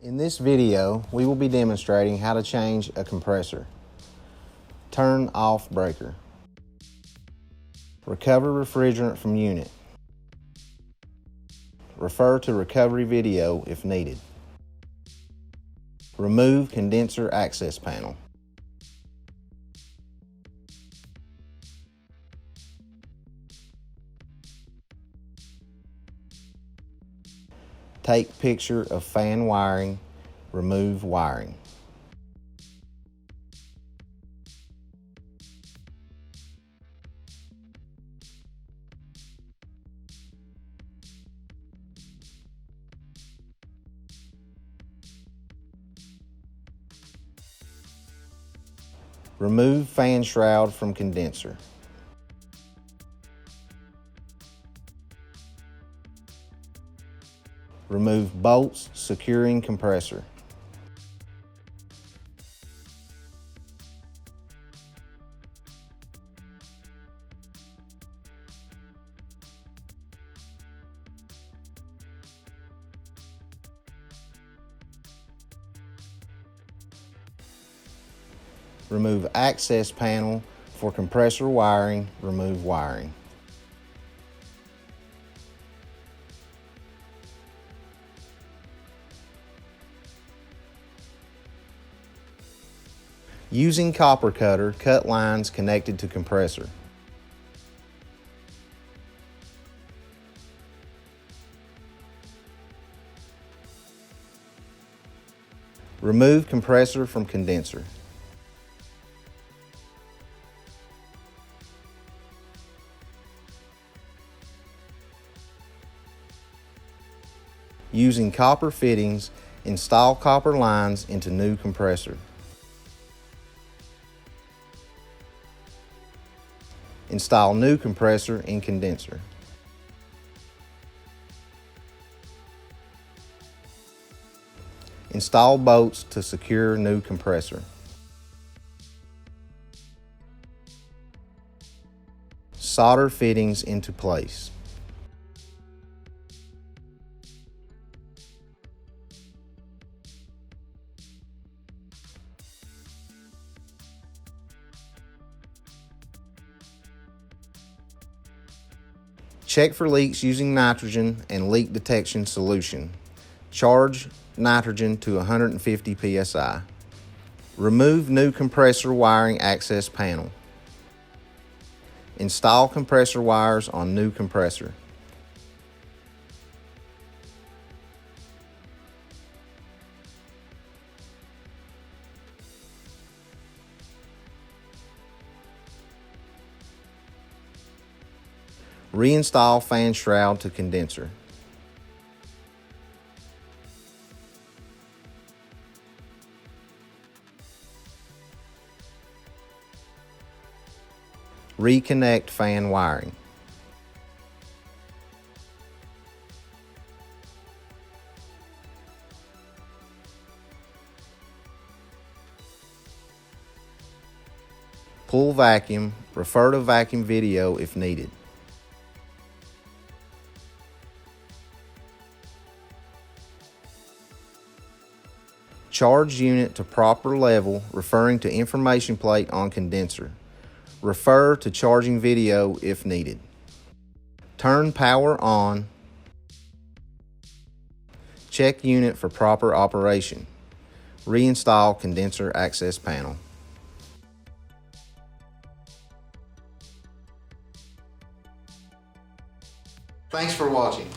In this video, we will be demonstrating how to change a compressor. Turn off breaker. Recover refrigerant from unit. Refer to recovery video if needed. Remove condenser access panel. Take picture of fan wiring, remove wiring. Remove fan shroud from condenser. Remove bolts securing compressor. Remove access panel for compressor wiring, remove wiring. Using copper cutter, cut lines connected to compressor. Remove compressor from condenser. Using copper fittings, install copper lines into new compressor. Install new compressor in condenser. Install bolts to secure new compressor. Solder fittings into place. Check for leaks using nitrogen and leak detection solution. Charge nitrogen to 150 psi. Remove new compressor wiring access panel. Install compressor wires on new compressor. Reinstall fan shroud to condenser. Reconnect fan wiring. Pull vacuum, refer to vacuum video if needed. Charge unit to proper level, referring to information plate on condenser. Refer to charging video if needed. Turn power on. Check unit for proper operation. Reinstall condenser access panel. Thanks for watching.